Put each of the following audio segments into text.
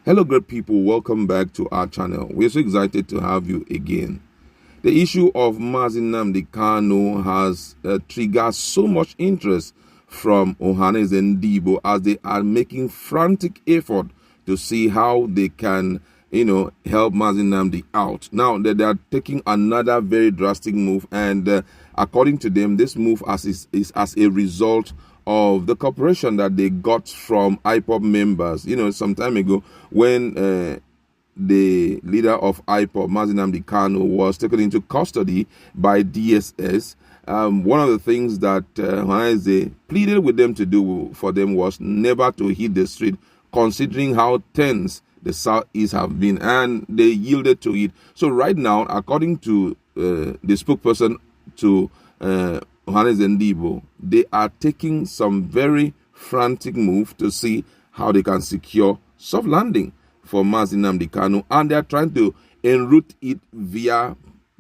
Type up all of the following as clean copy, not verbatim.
Hello, great people. Welcome back to our channel. We're so excited to have you again. The issue of Nnamdi Kanu has triggered so much interest from Ohanes and Igbo as they are making frantic effort to see how they can, help Nnamdi out. Now that they are taking another very drastic move, and according to them, this move is as a result of the cooperation that they got from IPOB members. Some time ago when the leader of IPOB, Nnamdi Kanu, was taken into custody by DSS. One of the things that they pleaded with them to do for them was never to hit the street, considering how tense the Southeast have been, and they yielded to it. So right now, according to the spokesperson to Ohanes and Igbo, they are taking some very frantic move to see how they can secure soft landing for Nnamdi Kanu, and they are trying to enroute it via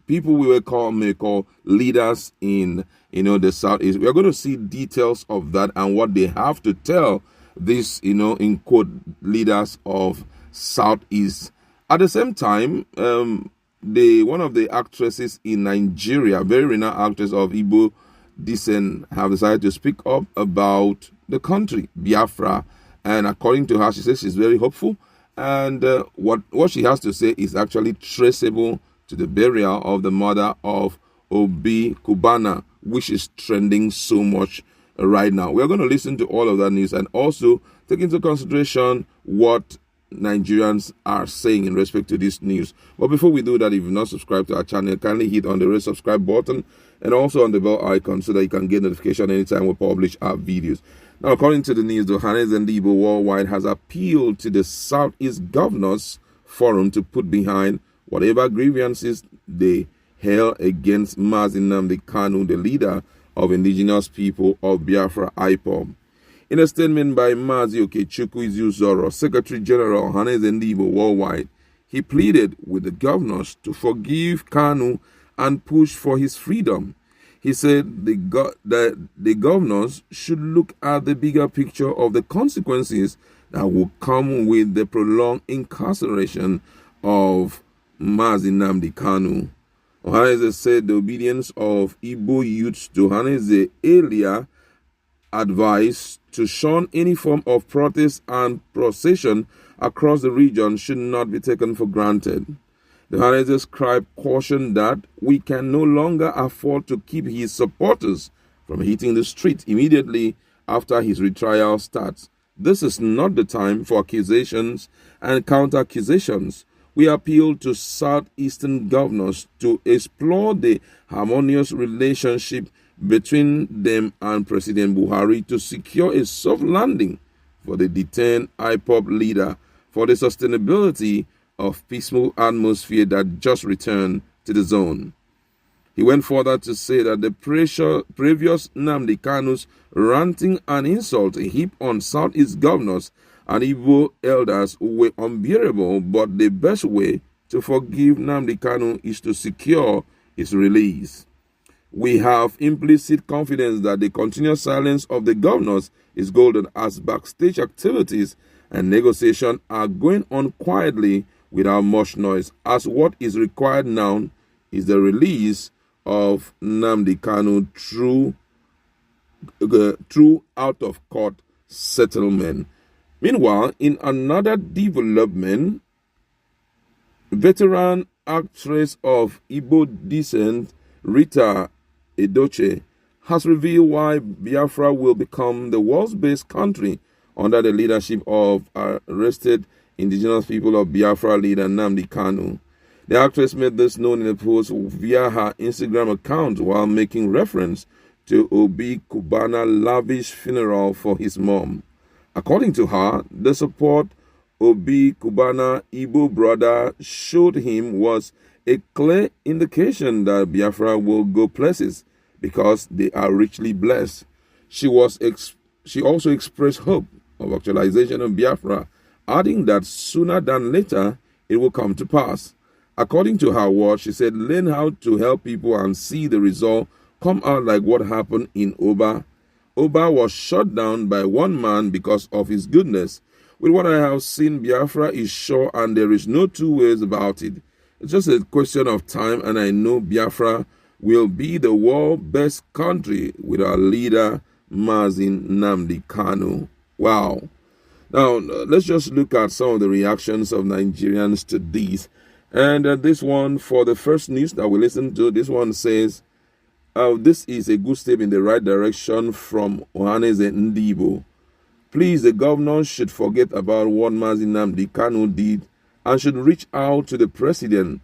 people we may call leaders in the Southeast. We are going to see details of that and what they have to tell these in quote leaders of Southeast. At the same time, one of the actresses in Nigeria, very renowned actress of Igbo descent, have decided to speak up about the country, Biafra. And according to her, she says she's very hopeful. And what she has to say is actually traceable to the burial of the mother of Obi Kubana, which is trending so much right now. We're going to listen to all of that news and also take into consideration what Nigerians are saying in respect to this news. But before we do that, if you've not subscribed to our channel, kindly hit on the red subscribe button and also on the bell icon so that you can get notification anytime we publish our videos. Now, according to the news, the Ohanes and Igbo worldwide has appealed to the Southeast Governors Forum to put behind whatever grievances they held against Nnamdi Kanu, the leader of indigenous people of Biafra, IPOB. In a statement by Mazi Okechukwu Izuzoro, Secretary General Ohanes and Igbo worldwide, he pleaded with the governors to forgive Kanu and push for his freedom. He said that the governors should look at the bigger picture of the consequences that will come with the prolonged incarceration of Nnamdi Kanu. Ohanes said the obedience of Igbo youths to Ohanes earlier advice to shun any form of protest and procession across the region should not be taken for granted. The Ohanes scribe cautioned that we can no longer afford to keep his supporters from hitting the street immediately after his retrial starts. This is not the time for accusations and counter-accusations. We appeal to Southeastern governors to explore the harmonious relationship between them and President Buhari to secure a soft landing for the detained IPOB leader for the sustainability of peaceful atmosphere that just returned to the zone. He went further to say that the previous Nnamdi Kanu's ranting and insult heaped on Southeast governors and Igbo elders were unbearable, but the best way to forgive Nnamdi Kanu is to secure his release. We have implicit confidence that the continuous silence of the governors is golden, as backstage activities and negotiation are going on quietly without much noise, as what is required now is the release of Nnamdi Kanu through out-of-court settlement. Meanwhile, in another development, veteran actress of Igbo descent Rita Edoche has revealed why Biafra will become the world's best country under the leadership of arrested indigenous people of Biafra leader Nnamdi Kanu. The actress made this known in a post via her Instagram account while making reference to Obi Kubana's lavish funeral for his mom. According to her, the support Obi Kubana Igbo brother showed him was a clear indication that Biafra will go places because they are richly blessed. She also expressed hope of actualization of Biafra, adding that sooner than later it will come to pass. According to her words, she said, learn how to help people and see the result come out like what happened in Oba. Oba was shut down by one man because of his goodness. With what I have seen, Biafra is sure, and there is no two ways about it. It's just a question of time, and I know Biafra will be the world's best country with our leader, Nnamdi Kanu. Wow. Now, let's just look at some of the reactions of Nigerians to this. And this one, for the first news that we listened to, this one says, this is a good step in the right direction from Ohanaeze Ndigbo. Please, the governors should forget about what Nnamdi Kanu did and should reach out to the president.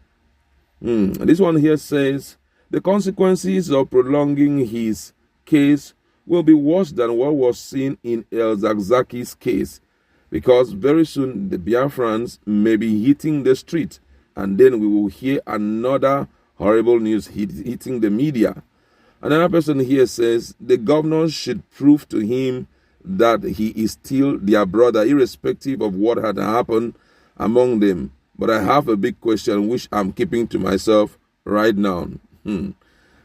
This one here says, the consequences of prolonging his case will be worse than what was seen in El Zakzaki's case, because very soon the Biafrans may be hitting the street, and then we will hear another horrible news hitting the media. Another person here says, the governors should prove to him that he is still their brother, irrespective of what had happened among them. But I have a big question which I'm keeping to myself right now. I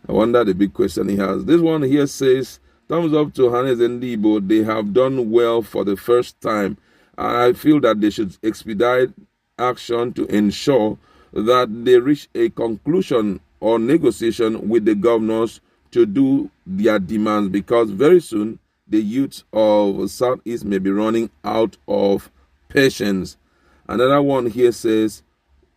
wonder the big question he has. This one here says, thumbs up to Ohanaeze Ndigbo. They have done well for the first time. And I feel that they should expedite action to ensure that they reach a conclusion or negotiation with the governors to do their demands, because very soon the youth of Southeast may be running out of patience. Another one here says,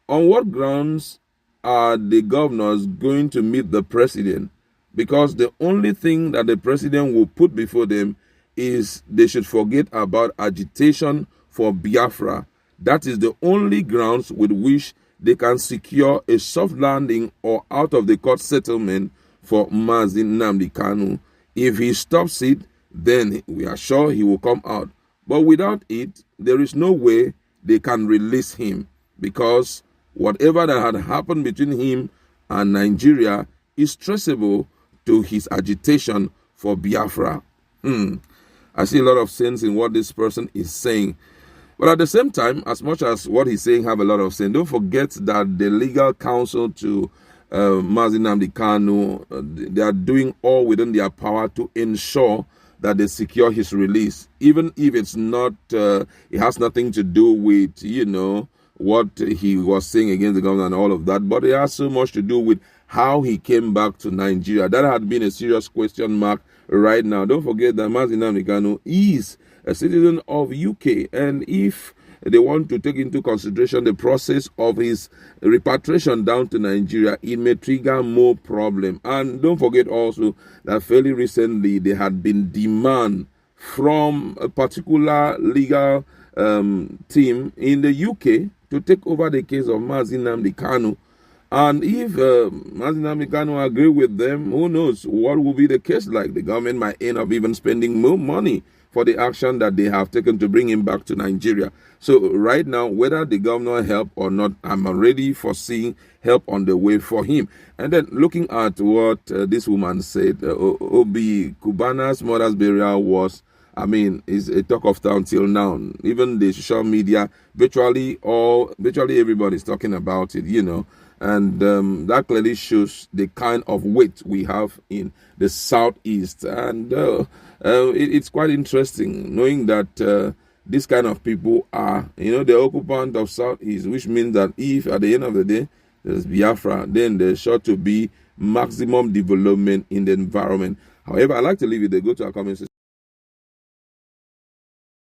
on what grounds are the governors going to meet the president? Because the only thing that the president will put before them is they should forget about agitation for Biafra. That is the only grounds with which they can secure a soft landing or out of the court settlement for Nnamdi Kanu. If he stops it, then we are sure he will come out. But without it, there is no way they can release him, because whatever that had happened between him and Nigeria is traceable to his agitation for Biafra. I see a lot of sense in what this person is saying. But at the same time, as much as what he's saying have a lot of sense, don't forget that the legal counsel to Nnamdi Kanu, they are doing all within their power to ensure that they secure his release, even if it's not, it has nothing to do with, what he was saying against the government and all of that, but it has so much to do with how he came back to Nigeria. That had been a serious question mark right now. Don't forget that Nnamdi Kanu is a citizen of UK, and if they want to take into consideration the process of his repatriation down to Nigeria, it may trigger more problem. And don't forget also that fairly recently there had been demand from a particular legal team in the UK to take over the case of Nnamdi Kanu. And if Nnamdi Kanu agree with them, who knows what will be the case like. The government might end up even spending more money for the action that they have taken to bring him back to Nigeria. So right now, whether the governor help or not, I'm already foreseeing help on the way for him. And then looking at what this woman said, Obi Kubana's mother's burial was, is a talk of town till now. Even the social media, virtually everybody is talking about it, And that clearly shows the kind of weight we have in the Southeast. And it's quite interesting knowing that this kind of people are, the occupant of Southeast, which means that if at the end of the day there's Biafra, then there's sure to be maximum development in the environment. However, I like to leave it there. Go to our comment section.